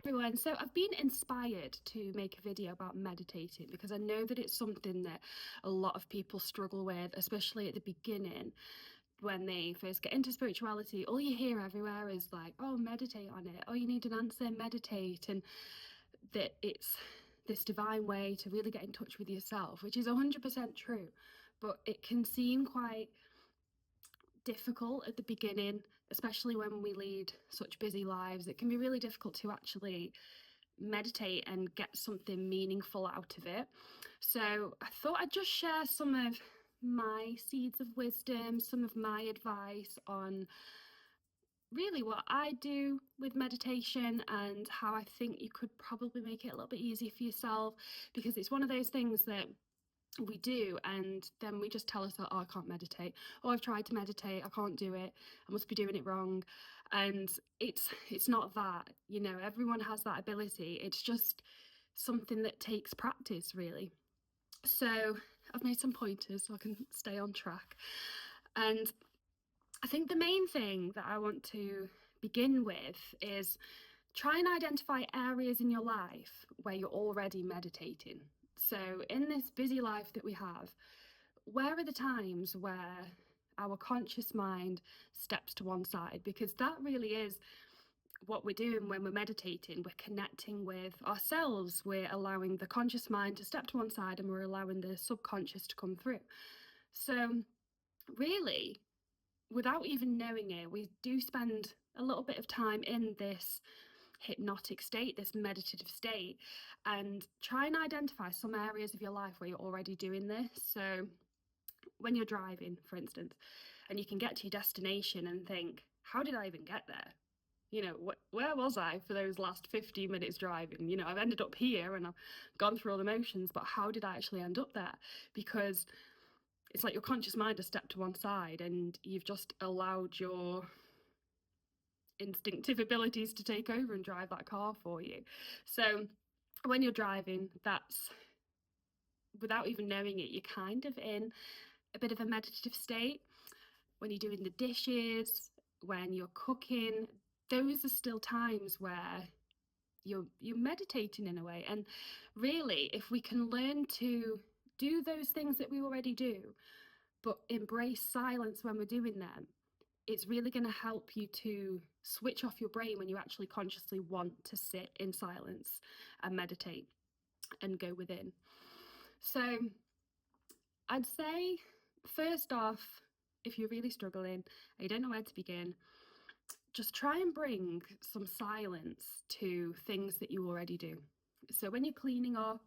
everyone. So I've been inspired to make a video about meditating because I know that it's something that a lot of people struggle with, especially at the beginning when they first get into spirituality. All you hear everywhere is like, oh, meditate on it. Oh, you need an answer, meditate. And that it's this divine way to really get in touch with yourself, which is 100% true. But it can seem quite difficult at the beginning, especially when we lead such busy lives. It can be really difficult to actually meditate and get something meaningful out of it. So I thought I'd just share some of my seeds of wisdom, some of my advice on really what I do with meditation and how I think you could probably make it a little bit easier for yourself, because it's one of those things that we do and then we just tell ourselves, oh, I can't meditate, oh, I've tried to meditate, I can't do it, I must be doing it wrong. And it's not that, you know, everyone has that ability. It's just something that takes practice, really. So I've made some pointers so I can stay on track. And I think the main thing that I want to begin with is try and identify areas in your life where you're already meditating. So in this busy life that we have, where are the times where our conscious mind steps to one side? Because that really is what we're doing when we're meditating. We're connecting with ourselves. We're allowing the conscious mind to step to one side and we're allowing the subconscious to come through. So really, without even knowing it, we do spend a little bit of time in this hypnotic state, this meditative state, and try and identify some areas of your life where you're already doing this. So when you're driving, for instance, and you can get to your destination and think, how did I even get there? You know, where was I for those last 15 minutes driving? You know, I've ended up here and I've gone through all the motions, but how did I actually end up there? Because it's like your conscious mind has stepped to one side and you've just allowed your instinctive abilities to take over and drive that car for you. So when you're driving, that's, without even knowing it, you're kind of in a bit of a meditative state. When you're doing the dishes, when you're cooking, those are still times where you're meditating in a way. And really, if we can learn to do those things that we already do, but embrace silence when we're doing them, it's really going to help you to switch off your brain when you actually consciously want to sit in silence and meditate and go within. So I'd say, first off, if you're really struggling and you don't know where to begin, just try and bring some silence to things that you already do. So when you're cleaning up,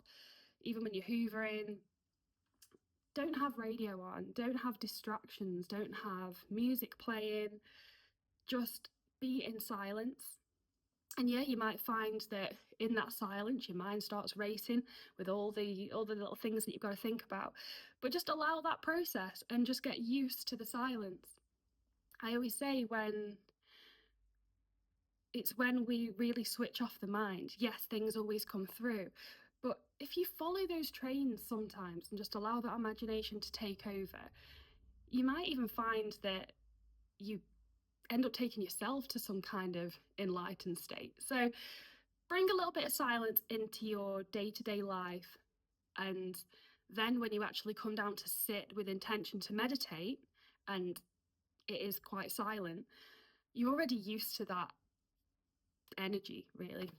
even when you're hoovering, don't have radio on, don't have distractions, don't have music playing, just be in silence. And yeah, you might find that in that silence your mind starts racing with all the little things that you've got to think about, but just allow that process and just get used to the silence. I always say, when we really switch off the mind, yes, things always come through, but if you follow those trains sometimes and just allow that imagination to take over, you might even find that you end up taking yourself to some kind of enlightened state. So bring a little bit of silence into your day-to-day life, and then when you actually come down to sit with intention to meditate and it is quite silent, you're already used to that energy, really.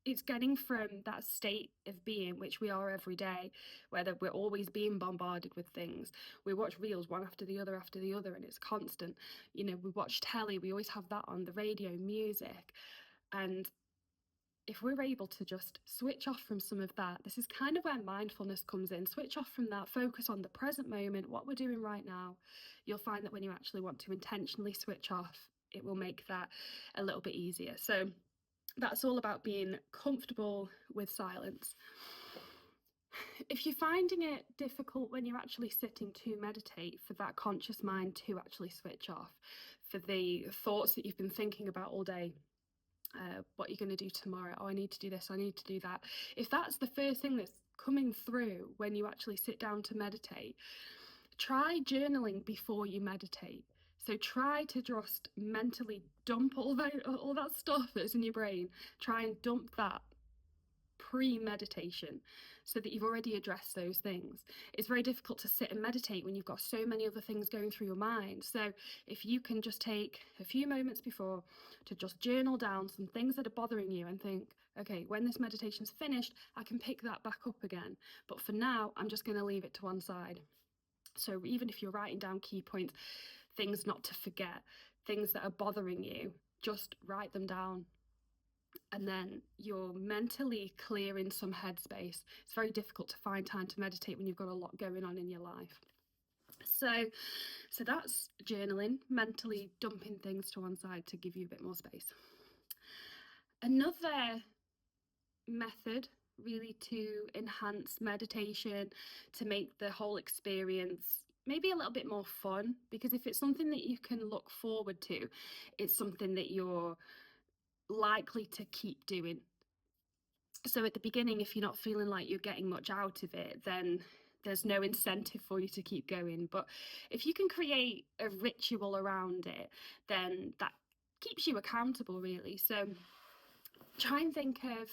It's getting from that state of being, which we are every day, whether we're always being bombarded with things. We watch reels one after the other, and it's constant. You know, we watch telly, we always have that on, the radio, music. And if we're able to just switch off from some of that, this is kind of where mindfulness comes in. Switch off from that, focus on the present moment, what we're doing right now. You'll find that when you actually want to intentionally switch off, it will make that a little bit easier. So that's all about being comfortable with silence. If you're finding it difficult when you're actually sitting to meditate, for that conscious mind to actually switch off, for the thoughts that you've been thinking about all day, what you're going to do tomorrow, oh, I need to do this, I need to do that. If that's the first thing that's coming through when you actually sit down to meditate, try journaling before you meditate. So try to just mentally dump all that stuff that's in your brain. Try and dump that pre-meditation so that you've already addressed those things. It's very difficult to sit and meditate when you've got so many other things going through your mind. So if you can just take a few moments before to just journal down some things that are bothering you and think, okay, when this meditation's finished, I can pick that back up again. But for now, I'm just going to leave it to one side. So even if you're writing down key points, things not to forget, things that are bothering you, just write them down. And then you're mentally clearing some headspace. It's very difficult to find time to meditate when you've got a lot going on in your life. So that's journaling, mentally dumping things to one side to give you a bit more space. Another method really to enhance meditation, to make the whole experience maybe a little bit more fun, because if it's something that you can look forward to, it's something that you're likely to keep doing. So at the beginning, if you're not feeling like you're getting much out of it, then there's no incentive for you to keep going. But if you can create a ritual around it, then that keeps you accountable, really. So try and think of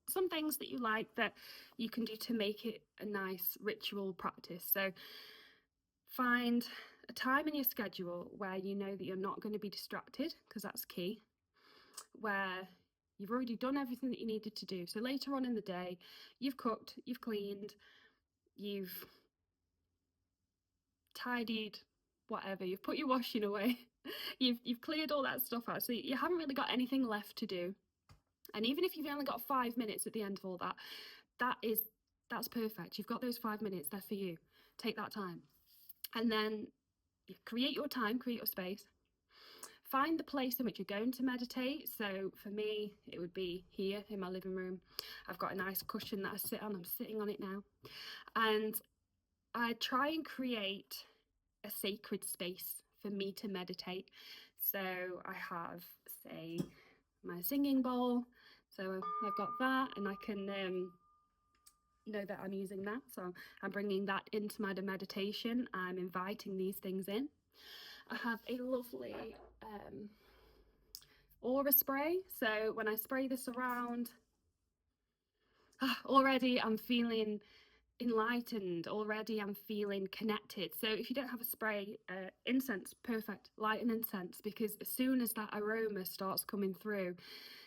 some things that you like that you can do to make it a nice ritual practice. So find a time in your schedule where you know that you're not going to be distracted, because that's key, where you've already done everything that you needed to do. So later on in the day, you've cooked, you've cleaned, you've tidied, whatever, you've put your washing away, you've cleared all that stuff out. So you haven't really got anything left to do. And even if you've only got 5 minutes at the end of all that, that's perfect. You've got those 5 minutes there for you. Take that time. And then create your time, create your space. Find the place in which you're going to meditate. So for me, it would be here in my living room. I've got a nice cushion that I sit on. I'm sitting on it now. And I try and create a sacred space for me to meditate. So I have, say, my singing bowl. So I've got that, and I can know that I'm using that. So I'm bringing that into my meditation. I'm inviting these things in. I have a lovely aura spray. So when I spray this around, already I'm feeling enlightened. Already I'm feeling connected. So if you don't have a spray, incense, perfect. Light an incense, because as soon as that aroma starts coming through,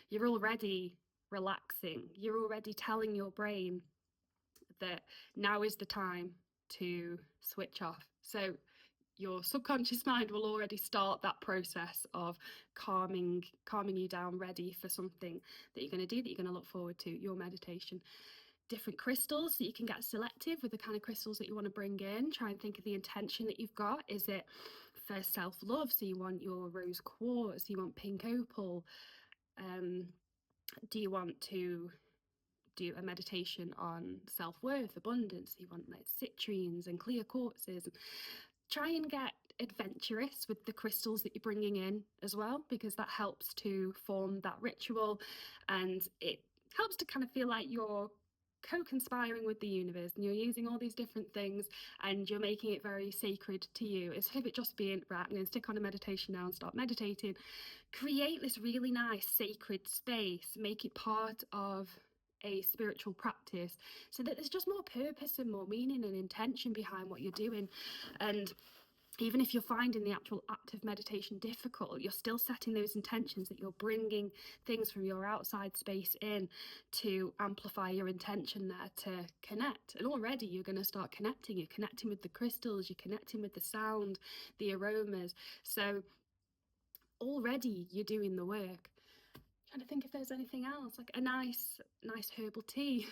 you're already relaxing. You're already telling your brain that now is the time to switch off. So your subconscious mind will already start that process of calming you down, ready for something that you're going to do, that you're going to look forward to, your meditation. Different crystals, so you can get selective with the kind of crystals that you want to bring in. Try and think of the intention that you've got. Is it for self-love? So you want your rose quartz, you want pink opal. Do you want to do a meditation on self-worth, abundance? You want like citrines and clear quartzes. Try and get adventurous with the crystals that you're bringing in as well, because that helps to form that ritual, and it helps to kind of feel like you're co-conspiring with the universe, and you're using all these different things and you're making it very sacred to you, instead of it just being, right, I'm going to stick on a meditation now and start meditating. Create this really nice sacred space, make it part of a spiritual practice, so that there's just more purpose and more meaning and intention behind what you're doing. And even if you're finding the actual act of meditation difficult, you're still setting those intentions, that you're bringing things from your outside space in to amplify your intention there to connect. And already you're going to start connecting. You're connecting with the crystals, you're connecting with the sound, the aromas. So already you're doing the work. Trying to think if there's anything else, like a nice herbal tea.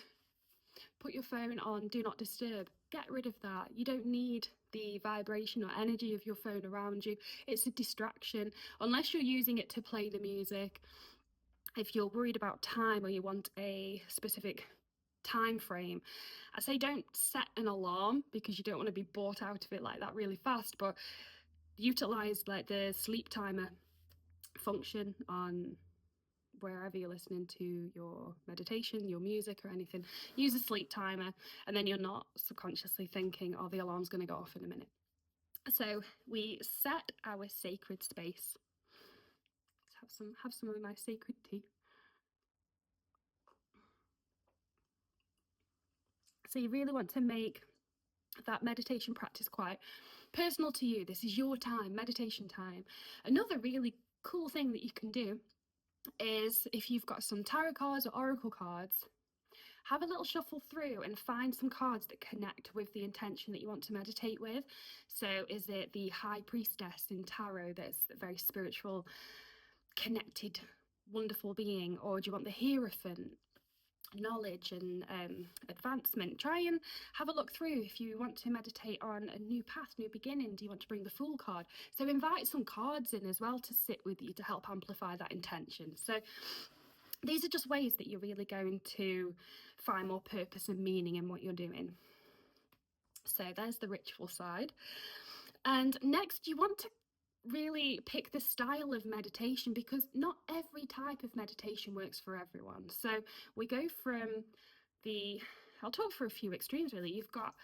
Put your phone on do not disturb. Get rid of that. You don't need the vibration or energy of your phone around you. It's a distraction, unless you're using it to play the music. If you're worried about time, or you want a specific time frame, I say don't set an alarm, because you don't want to be bought out of it like that really fast, but utilize like the sleep timer function on wherever you're listening to your meditation, your music or anything. Use a sleep timer, and then you're not subconsciously thinking, oh, the alarm's going to go off in a minute. So we set our sacred space. Let's have some of my sacred tea. So you really want to make that meditation practice quite personal to you. This is your time, meditation time. Another really cool thing that you can do is, if you've got some tarot cards or oracle cards, have a little shuffle through and find some cards that connect with the intention that you want to meditate with. So is it the High Priestess in tarot, that's a very spiritual, connected, wonderful being? Or do you want the Hierophant, knowledge and advancement? Try and have a look through. If you want to meditate on a new path, new beginning, do you want to bring the Fool card? So invite some cards in as well to sit with you to help amplify that intention. So these are just ways that you're really going to find more purpose and meaning in what you're doing. So there's the ritual side. And next, you want to really pick the style of meditation, because not every type of meditation works for everyone. So we go from I'll talk for a few extremes really. You've got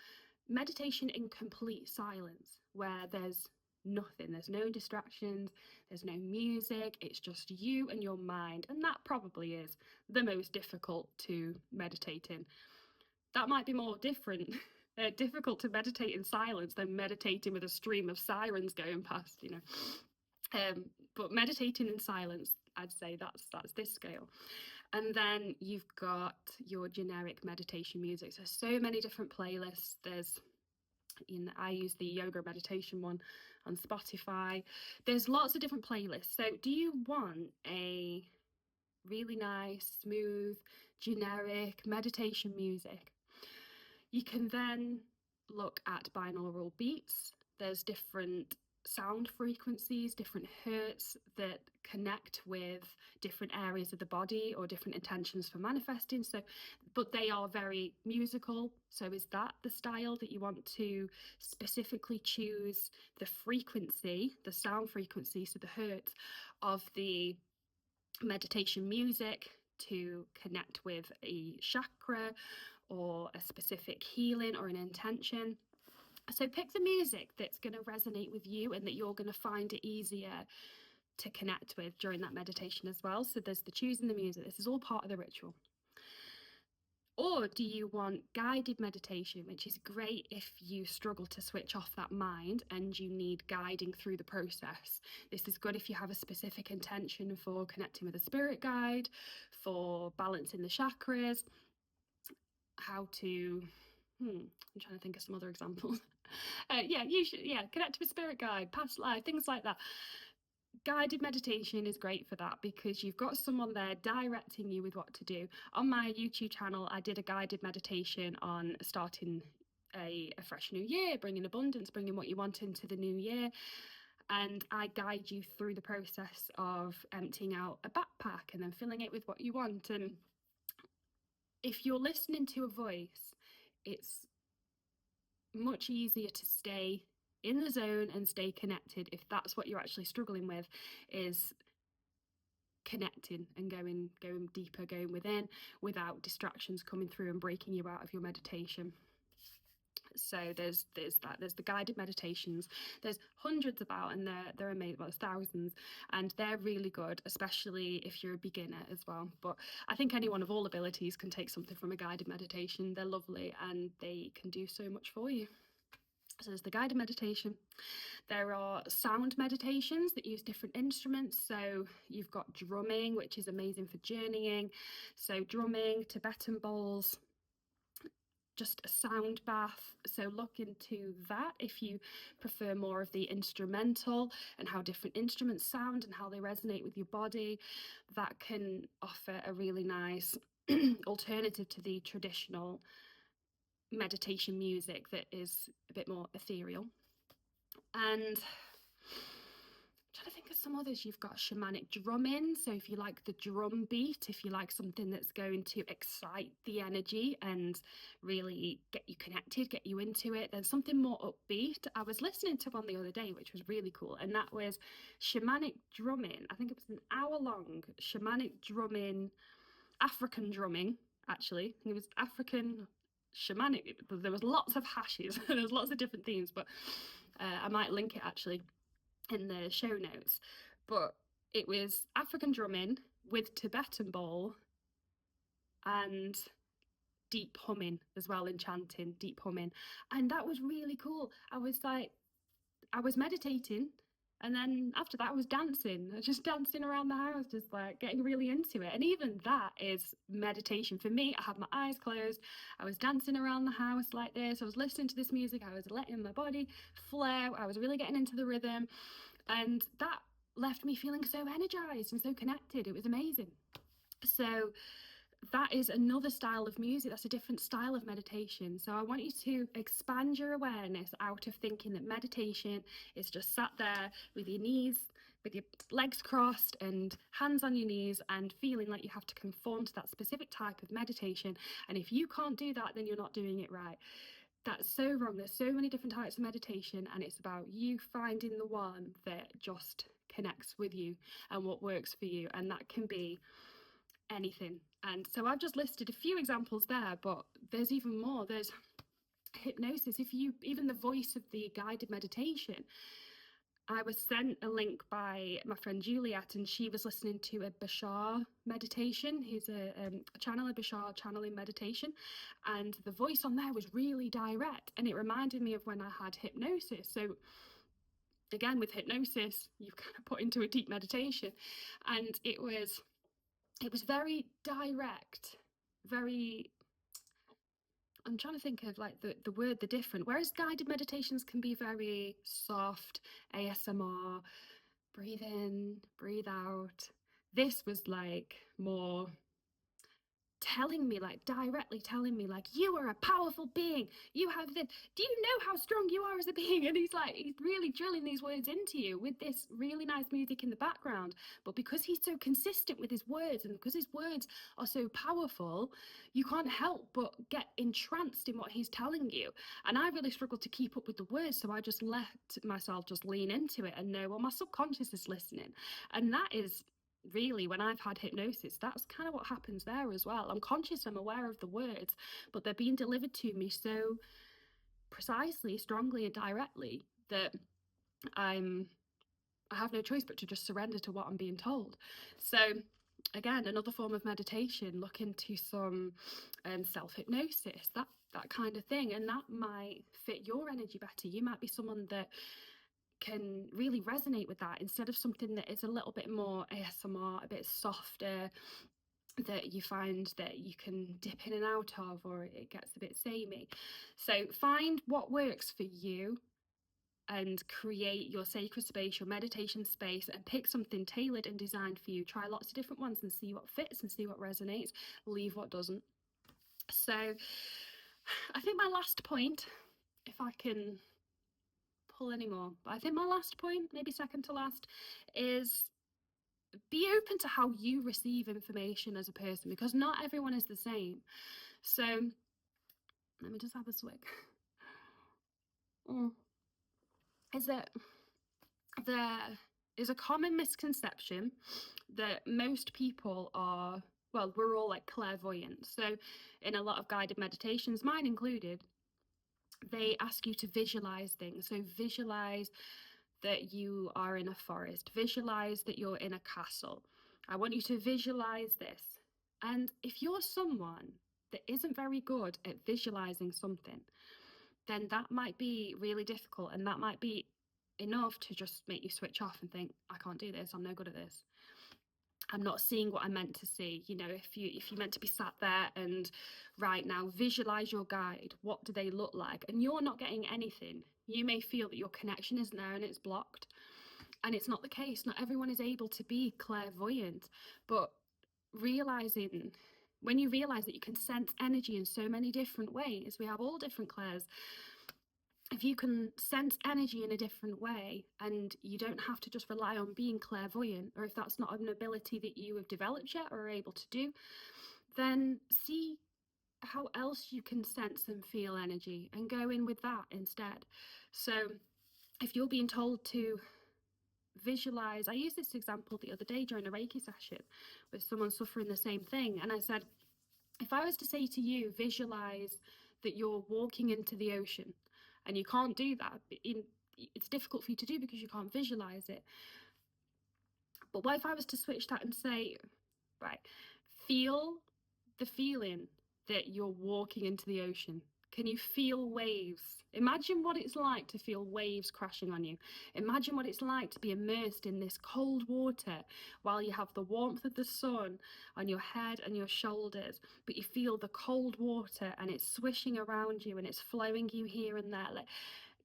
meditation in complete silence, where there's nothing, there's no distractions, there's no music, it's just you and your mind. And that probably is the most difficult to meditate in. That might be more difficult to meditate in silence than meditating with a stream of sirens going past, you know. But meditating in silence, I'd say that's this scale. And then you've got your generic meditation music. So many different playlists. I use the yoga meditation one on Spotify. There's lots of different playlists. So do you want a really nice, smooth, generic meditation music? You can then look at binaural beats. There's different sound frequencies, different hertz that connect with different areas of the body or different intentions for manifesting. So, but they are very musical. So is that the style that you want to specifically choose the frequency, the sound frequency, so the hertz of the meditation music to connect with a chakra or a specific healing or an intention? So pick the music that's going to resonate with you and that you're going to find it easier to connect with during that meditation as well. So there's the choosing the music. This is all part of the ritual. Or do you want guided meditation, which is great if you struggle to switch off that mind and you need guiding through the process. This is good if you have a specific intention for connecting with a spirit guide, for balancing the chakras, how to I'm trying to think of some other examples. Connect with spirit guide, past life, things like that. Guided meditation is great for that, because you've got someone there directing you with what to do. On my YouTube channel, I did a guided meditation on starting a fresh new year, bringing abundance, bringing what you want into the new year. And I guide you through the process of emptying out a backpack and then filling it with what you want. And if you're listening to a voice, it's much easier to stay in the zone and stay connected if that's what you're actually struggling with, is connecting and going deeper, going within without distractions coming through and breaking you out of your meditation. So there's the guided meditations. There's hundreds about, and they're amazing. Well, there's thousands, and they're really good, especially if you're a beginner as well. But I think anyone of all abilities can take something from a guided meditation. They're lovely and they can do so much for you. So there's the guided meditation. There are sound meditations that use different instruments. So you've got drumming, which is amazing for journeying. So drumming, Tibetan bowls, just a sound bath. So look into that if you prefer more of the instrumental and how different instruments sound and how they resonate with your body. That can offer a really nice alternative to the traditional meditation music that is a bit more ethereal. And I'm trying to think of some others. You've got shamanic drumming. So if you like the drum beat, if you like something that's going to excite the energy and really get you connected, get you into it, then something more upbeat. I was listening to one the other day, which was really cool. And that was shamanic drumming. I think it was an hour long shamanic drumming, African drumming, actually. It was African shamanic. There was lots of hashes. There was lots of different themes, but I might link it actually in the show notes, but it was African drumming with Tibetan bowl and deep humming as well, and chanting, deep humming. And that was really cool. I was meditating, and then after that I was dancing. I was just dancing around the house, just like getting really into it. And even that is meditation for me. I had my eyes closed, I was dancing around the house like this, I was listening to this music, I was letting my body flow, I was really getting into the rhythm, and that left me feeling so energized and so connected. It was amazing. So that is another style of music. That's a different style of meditation. So I want you to expand your awareness out of thinking that meditation is just sat there with your knees, with your legs crossed and hands on your knees, and feeling like you have to conform to that specific type of meditation. And if you can't do that, then you're not doing it right. That's so wrong. There's so many different types of meditation, and it's about you finding the one that just connects with you and what works for you. And that can be anything. And so I've just listed a few examples there, but there's even more. There's hypnosis. If you, even the voice of the guided meditation, I was sent a link by my friend Juliet, and she was listening to a Bashar meditation. He's a channeler, Bashar channeling meditation, and the voice on there was really direct, and it reminded me of when I had hypnosis. So again, with hypnosis, you kind of put into a deep meditation, and it was very direct, very, I'm trying to think of like the word, the different, whereas guided meditations can be very soft, ASMR, breathe in, breathe out. This was like more telling me, like directly telling me, like, you are a powerful being, you have this, do you know how strong you are as a being? And he's really drilling these words into you with this really nice music in the background. But because he's so consistent with his words, and because his words are so powerful, you can't help but get entranced in what he's telling you. And I really struggled to keep up with the words, so I just let myself just lean into it and know, well, my subconscious is listening. And that is really, when I've had hypnosis, that's kind of what happens there as well. I'm conscious, I'm aware of the words, but they're being delivered to me so precisely, strongly, and directly that I have no choice but to just surrender to what I'm being told. So again, another form of meditation, look into some self-hypnosis, that kind of thing, and that might fit your energy better. You might be someone that can really resonate with that, instead of something that is a little bit more ASMR, a bit softer, that you find that you can dip in and out of, or it gets a bit samey. So find what works for you and create your sacred space, your meditation space, and pick something tailored and designed for you. Try lots of different ones and see what fits and see what resonates, leave what doesn't. So I think my last point, if I can pull any more, but I think my last point, maybe second to last, is be open to how you receive information as a person, because not everyone is the same. So let me just have a swig. Is that there is a common misconception that most people are, well, we're all like clairvoyant. So in a lot of guided meditations, mine included, they ask you to visualize things. So visualize that you are in a forest, visualize that you're in a castle. I want you to visualize this. And if you're someone that isn't very good at visualizing something, then that might be really difficult, and that might be enough to just make you switch off and think, I can't do this, I'm no good at this, I'm not seeing what I'm meant to see. You know, if you're meant to be sat there and right now visualize your guide, what do they look like, and you're not getting anything, you may feel that your connection isn't there and it's blocked. And it's not the case. Not everyone is able to be clairvoyant, but realizing, when you realize that you can sense energy in so many different ways, we have all different clairs. If you can sense energy in a different way, and you don't have to just rely on being clairvoyant, or if that's not an ability that you have developed yet or are able to do, then see how else you can sense and feel energy and go in with that instead. So if you're being told to visualize, I used this example the other day during a Reiki session with someone suffering the same thing, and I said, if I was to say to you, visualize that you're walking into the ocean, and you can't do that it's difficult for you to do because you can't visualize it. But what if I was to switch that and say, right, feel the feeling that you're walking into the ocean? Can you feel waves? Imagine what it's like to feel waves crashing on you. Imagine what it's like to be immersed in this cold water while you have the warmth of the sun on your head and your shoulders, but you feel the cold water and it's swishing around you and it's flowing you here and there. Like,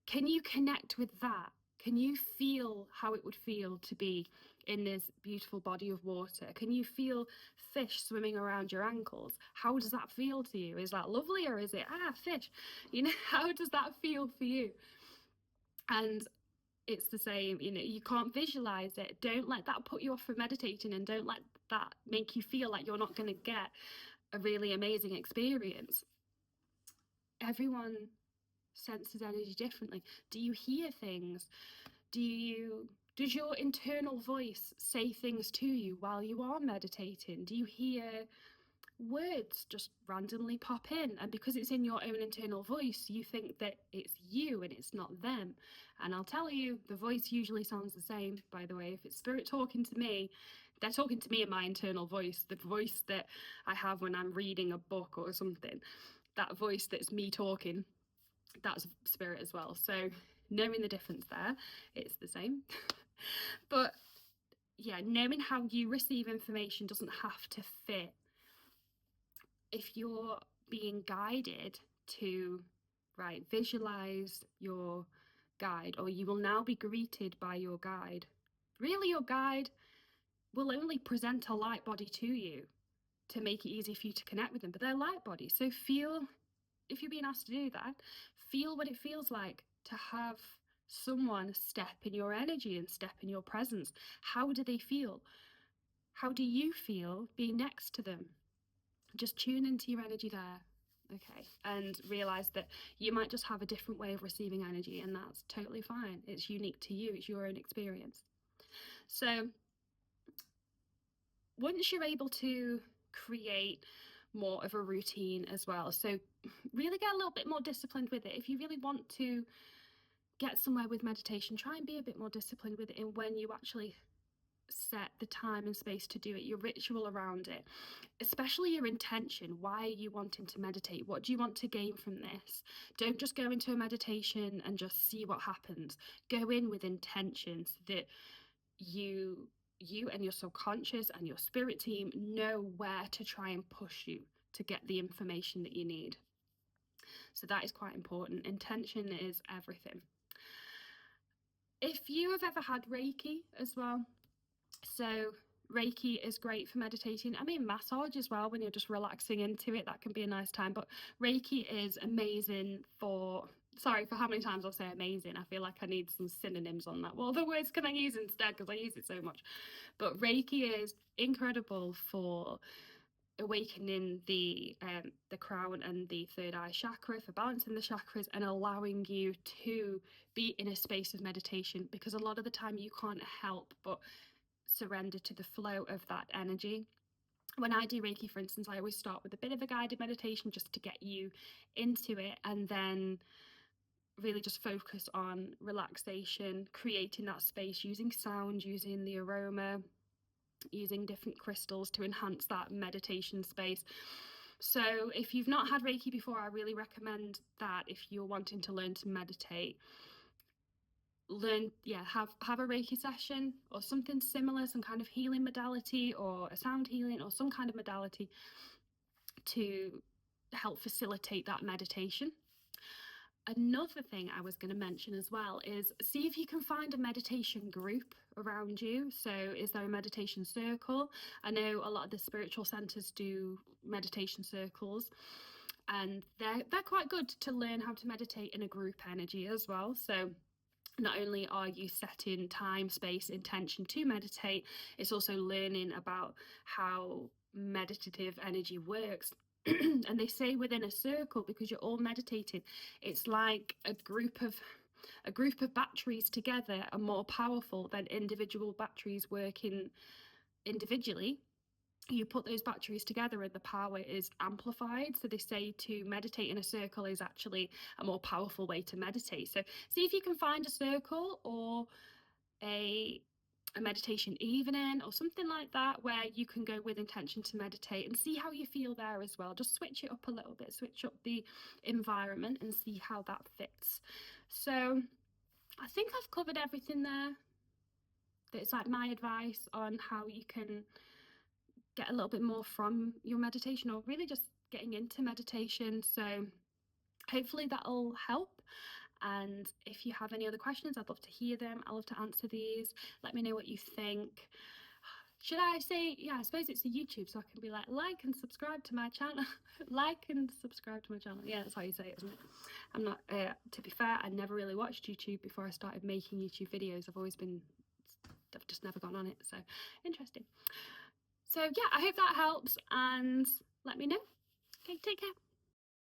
can you connect with that? Can you feel how it would feel to be in this beautiful body of water? Can you feel fish swimming around your ankles? How does that feel to you? Is that lovely, or is it, fish? You know, how does that feel for you? And it's the same, you know, you can't visualize it. Don't let that put you off from meditating, and don't let that make you feel like you're not going to get a really amazing experience. Everyone senses energy differently. Do you hear things? Does your internal voice say things to you while you are meditating? Do you hear words just randomly pop in? And because it's in your own internal voice, you think that it's you and it's not them. And I'll tell you, the voice usually sounds the same, by the way. If it's spirit talking to me, they're talking to me in my internal voice, the voice that I have when I'm reading a book or something. That voice that's me talking, that's spirit as well. So knowing the difference there, it's the same. But yeah, knowing how you receive information doesn't have to fit. If you're being guided to, right, visualize your guide, or you will now be greeted by your guide. Really, your guide will only present a light body to you to make it easy for you to connect with them, but they're light bodies. So feel, if you're being asked to do that, feel what it feels like to have someone step in your energy and step in your presence. How do they feel? How do you feel being next to them? Just tune into your energy there. Okay. And realize that you might just have a different way of receiving energy, and that's totally fine. It's unique to you, it's your own experience. So once you're able to create more of a routine as well, so really get a little bit more disciplined with it. If you really want to get somewhere with meditation, try and be a bit more disciplined with it in when you actually set the time and space to do it, your ritual around it, especially your intention. Why are you wanting to meditate? What do you want to gain from this? Don't just go into a meditation and just see what happens. Go in with intention so that you and your subconscious and your spirit team know where to try and push you to get the information that you need. So that is quite important. Intention is everything. If you have ever had Reiki as well, so Reiki is great for meditating. I mean, massage as well, when you're just relaxing into it, that can be a nice time. But Reiki is amazing for, sorry for how many times I'll say amazing. I feel like I need some synonyms on that. What other words can I use instead? Because I use it so much. But Reiki is incredible for awakening the crown and the third eye chakra, for balancing the chakras and allowing you to be in a space of meditation, because a lot of the time you can't help but surrender to the flow of that energy. When I do Reiki, for instance, I always start with a bit of a guided meditation just to get you into it, and then really just focus on relaxation, creating that space using sound, using the aroma, using different crystals to enhance that meditation space. So if you've not had Reiki before, I really recommend that. If you're wanting to learn to meditate, have a Reiki session or something similar, some kind of healing modality or a sound healing or some kind of modality to help facilitate that meditation. Another thing I was going to mention as well is see if you can find a meditation group around you. So is there a meditation circle? I know a lot of the spiritual centers do meditation circles, and they're quite good to learn how to meditate in a group energy as well. So not only are you setting time, space, intention to meditate, it's also learning about how meditative energy works. And they say within a circle, because you're all meditating, it's like a group of batteries together are more powerful than individual batteries working individually. you put those batteries together and the power is amplified. So they say to meditate in a circle is actually a more powerful way to meditate. So see if you can find a circle or a meditation evening or something like that where you can go with intention to meditate, and see how you feel there as well. Just switch it up a little bit, switch up the environment and see how that fits. So I think I've covered everything there. That's like my advice on how you can get a little bit more from your meditation, or really just getting into meditation. So hopefully that'll help. And if you have any other questions, I'd love to hear them. I love to answer these. Let me know what you think. Should I say, yeah, I suppose it's a YouTube, so I can be like and subscribe to my channel. Like and subscribe to my channel. Yeah, that's how you say it, isn't it? I'm not, to be fair, I never really watched YouTube before I started making YouTube videos. I've just never gone on it. So interesting. So yeah, I hope that helps, and let me know. Okay, take care.